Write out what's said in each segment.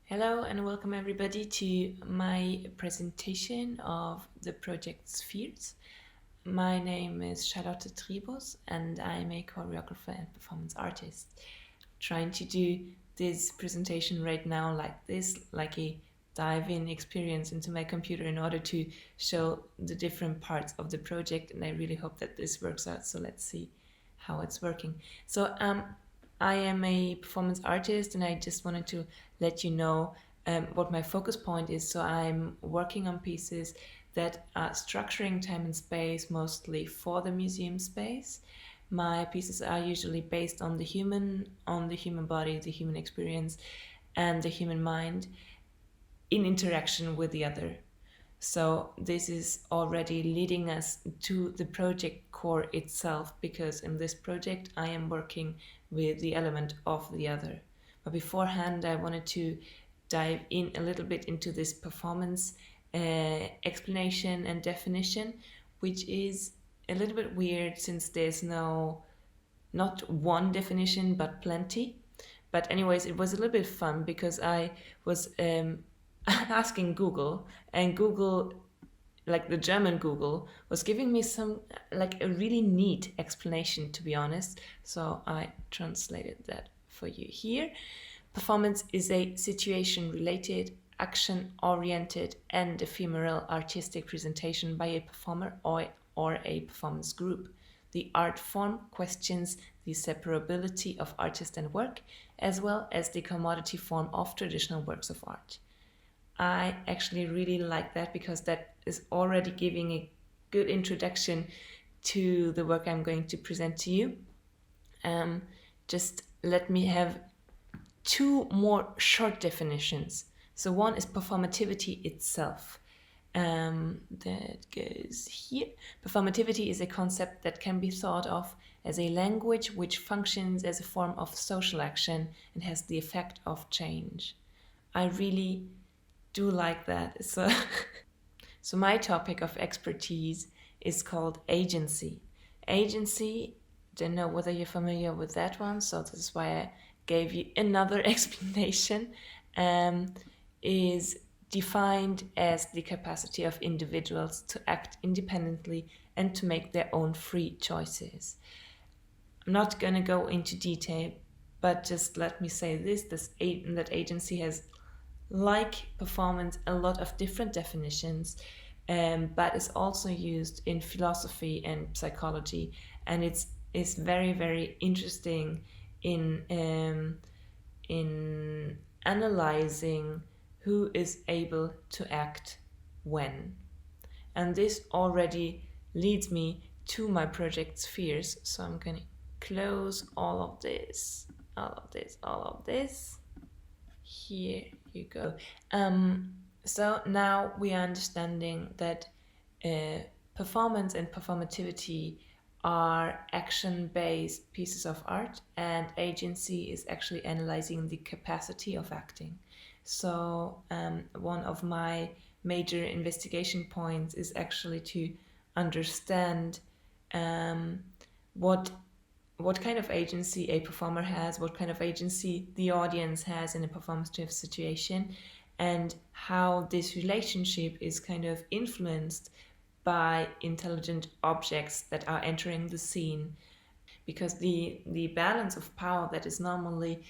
Hello and welcome everybody to my presentation of the project Spheres. My name is Charlotte Triebus and I'm a choreographer and performance artist. Trying to do this presentation right now like this, like a dive-in experience into my computer in order to show the different parts of the project, and I really hope that this works out. So let's see how it's working. I am a performance artist and I just wanted to let you know what my focus point is. So I'm working on pieces that are structuring time and space mostly for the museum space. My pieces are usually based on the human body, the human experience, and the human mind in interaction with the other. So this is already leading us to the project core itself, because in this project I am working with the element of the other. But beforehand, I wanted to dive in a little bit into this performance explanation and definition, which is a little bit weird since there's not one definition but plenty. But anyways, it was a little bit fun because I was asking Google, and Google, like the German Google, was giving me some like a really neat explanation, to be honest. So I translated that for you here. Performance is a situation related, action oriented, and ephemeral artistic presentation by a performer or a performance group. The art form questions the separability of artist and work, as well as the commodity form of traditional works of art. I actually really like that because that is already giving a good introduction to the work I'm going to present to you. Just let me have two more short definitions. So one is performativity itself. That goes here. Performativity is a concept that can be thought of as a language which functions as a form of social action and has the effect of change. I really do like that. So my topic of expertise is called agency. Agency, don't know whether you're familiar with that one, so this is why I gave you another explanation, is defined as the capacity of individuals to act independently and to make their own free choices. I'm not going to go into detail, but just let me say that agency has, like performance, a lot of different definitions, but is also used in philosophy and psychology, and it's very very interesting in analyzing who is able to act when. And this already leads me to my project Spheres. So I'm going to close all of this. Here you go. So now we are understanding that performance and performativity are action-based pieces of art, and agency is actually analyzing the capacity of acting. So one of my major investigation points is actually to understand what kind of agency a performer has, what kind of agency the audience has in a performative situation, and how this relationship is kind of influenced by intelligent objects that are entering the scene. Because the balance of power that is normally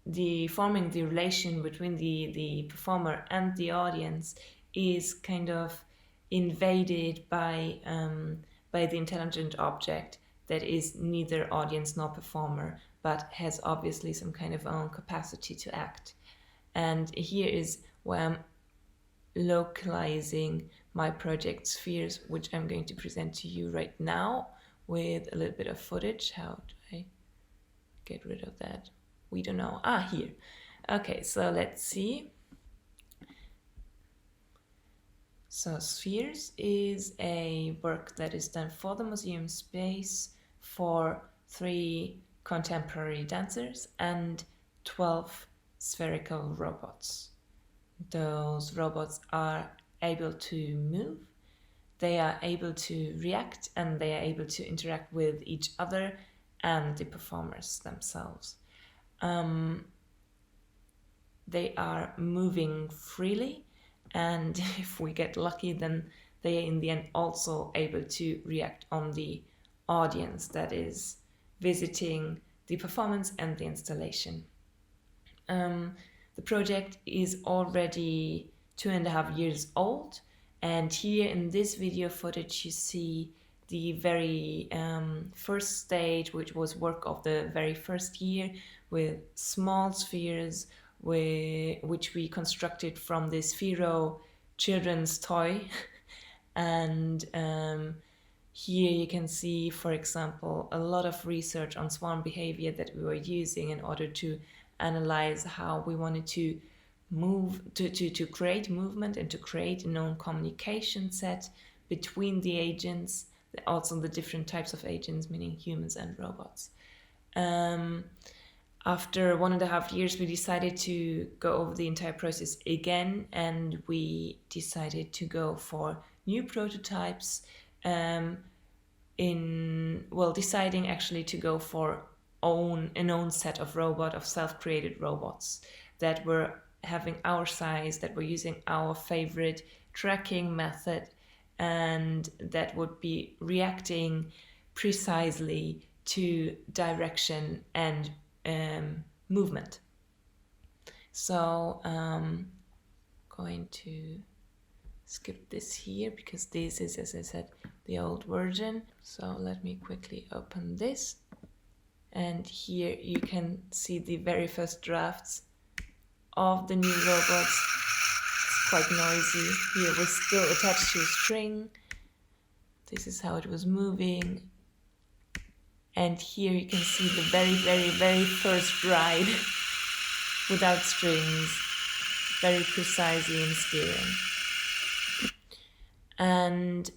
the forming the relation between the performer and the audience is kind of invaded by the intelligent object that is neither audience nor performer, but has obviously some kind of own capacity to act. And here is where I'm localizing my project Spheres, which I'm going to present to you right now with a little bit of footage. How do I get rid of that? We don't know. Here. Okay, so let's see. So Spheres is a work that is done for the museum space for 3 contemporary dancers and 12 spherical robots. Those robots are able to move, they are able to react, and they are able to interact with each other and the performers themselves. they are moving freely, and if we get lucky, then they are in the end also able to react on the audience that is visiting the performance and the installation. The project is already 2.5 years old, and here in this video footage you see the very first stage, which was work of the very first year, with small spheres which we constructed from the Sphero children's toy. And here you can see, for example, a lot of research on swarm behavior that we were using in order to analyze how we wanted to to create movement and to create a known communication set between the agents, also the different types of agents, meaning humans and robots. After 1.5 years, we decided to go over the entire process again, and we decided to go for new prototypes, deciding actually to go for an own set of self-created robots that were having our size, that were using our favorite tracking method, and that would be reacting precisely to direction and movement. So going to skip this here because this is, as I said, the old version. So let me quickly open this, and here you can see the very first drafts of the new robots. It's quite noisy. Here it was still attached to a string. This is how it was moving. And here you can see the very, very, very first ride without strings, very precisely in steering. And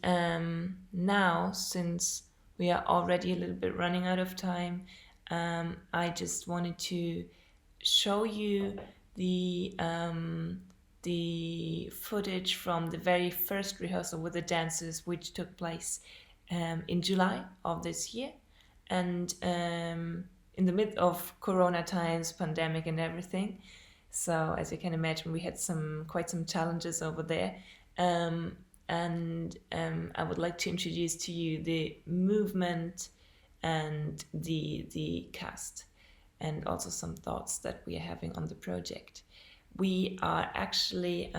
now, since we are already a little bit running out of time, I just wanted to show you the footage from the very first rehearsal with the dancers, which took place in July of this year. And in the midst of Corona times, pandemic and everything. So as you can imagine, we had quite some challenges over there. And I would like to introduce to you the movement and the cast, and also some thoughts that we are having on the project. We are actually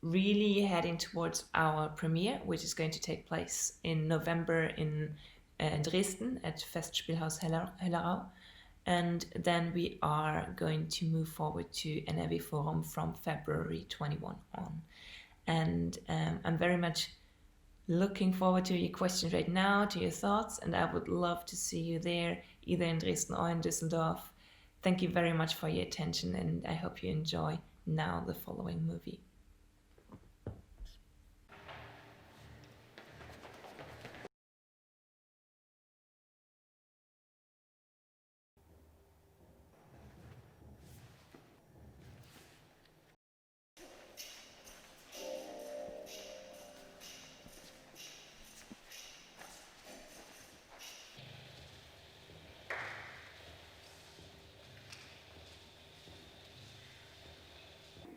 really heading towards our premiere, which is going to take place in November in Dresden at Festspielhaus Hellerau. And then we are going to move forward to NRW Forum from February 21 on. And I'm very much looking forward to your questions right now, to your thoughts, and I would love to see you there, either in Dresden or in Düsseldorf. Thank you very much for your attention, and I hope you enjoy now the following movie.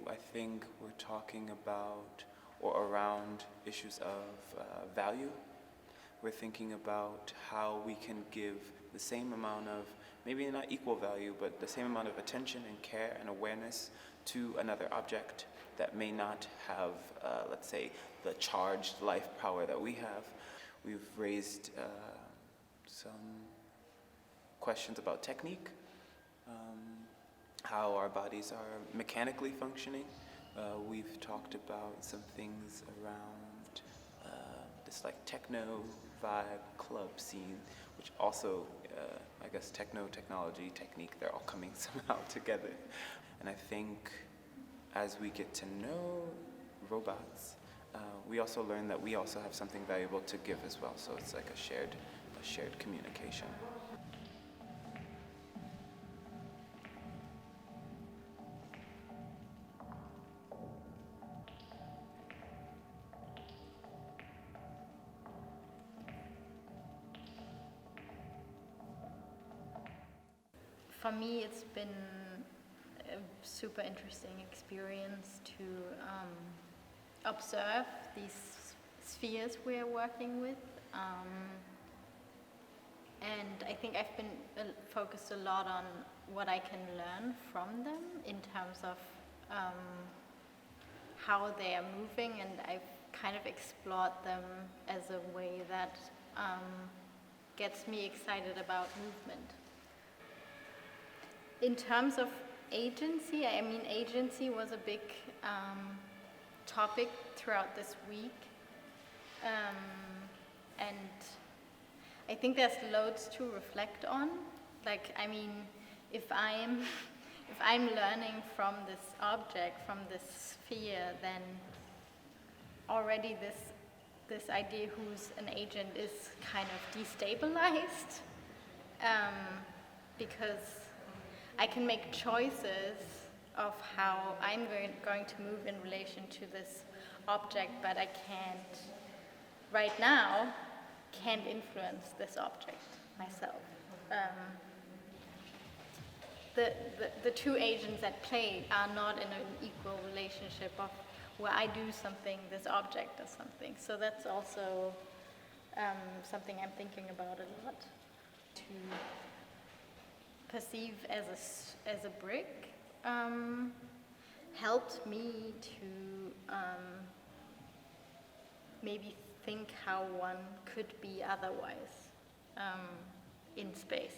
I think we're talking about or around issues of value. We're thinking about how we can give the same amount of, maybe not equal value, but the same amount of attention and care and awareness to another object that may not have, let's say, the charged life power that we have. We've raised some questions about technique, how our bodies are mechanically functioning. We've talked about some things around this like techno vibe club scene, which also, I guess, techno, technology, technique, they're all coming somehow together. And I think as we get to know robots, we also learn that we also have something valuable to give as well. So it's like a shared communication. For me, it's been a super interesting experience to observe these spheres we're working with. And I think I've been focused a lot on what I can learn from them in terms of how they are moving, and I've kind of explored them as a way that gets me excited about movement. In terms of agency, I mean, agency was a big topic throughout this week. And I think there's loads to reflect on. Like, I mean, if I'm learning from this object, from this sphere, then already this idea who's an agent is kind of destabilized, because I can make choices of how I'm going to move in relation to this object, but I right now can't influence this object myself. The two agents at play are not in an equal relationship of where I do something, this object does something. So that's also something I'm thinking about a lot. To perceive as a brick helped me to maybe think how one could be otherwise in space.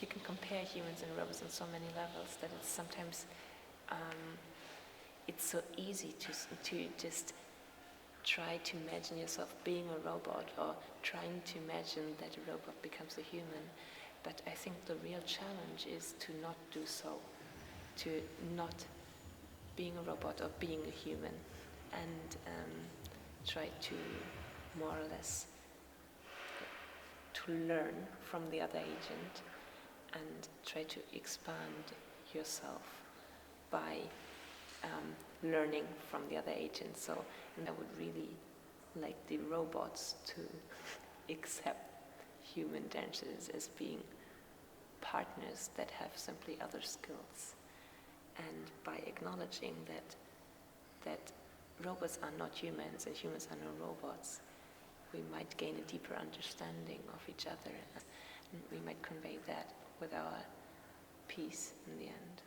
You can compare humans and robots on so many levels that it's sometimes it's so easy to just try to imagine yourself being a robot or trying to imagine that a robot becomes a human. But I think the real challenge is to not do so, to not being a robot or being a human, and try to more or less to learn from the other agent and try to expand yourself by learning from the other agent. So I would really like the robots to accept human dancers as being partners that have simply other skills. And by acknowledging that robots are not humans and humans are no robots, we might gain a deeper understanding of each other, and we might convey that with our piece in the end.